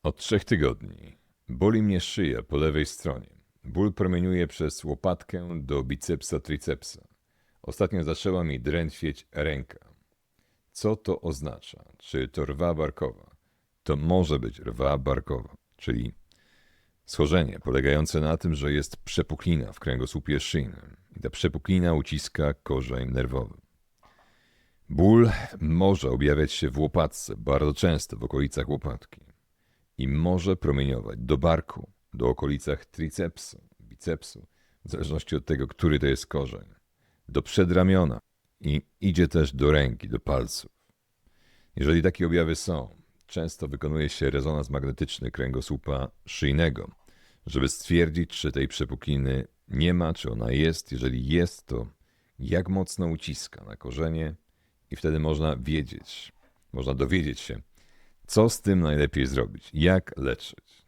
Od 3 tygodni boli mnie szyja po lewej stronie. Ból promieniuje przez łopatkę do bicepsa tricepsa. Ostatnio zaczęła mi drętwieć ręka. Co to oznacza? Czy to rwa barkowa? To może być rwa barkowa, czyli schorzenie polegające na tym, że jest przepuklina w kręgosłupie szyjnym i ta przepuklina uciska korzeń nerwowy. Ból może objawiać się w łopatce, bardzo często w okolicach łopatki i może promieniować do barku, do okolicach tricepsu, bicepsu, w zależności od tego, który to jest korzeń, do przedramiona i idzie też do ręki, do palców. Jeżeli takie objawy są, często wykonuje się rezonans magnetyczny kręgosłupa szyjnego, żeby stwierdzić, czy tej przepukliny nie ma, czy ona jest. Jeżeli jest, to jak mocno uciska na korzenie i wtedy można dowiedzieć się, co z tym najlepiej zrobić, jak leczyć.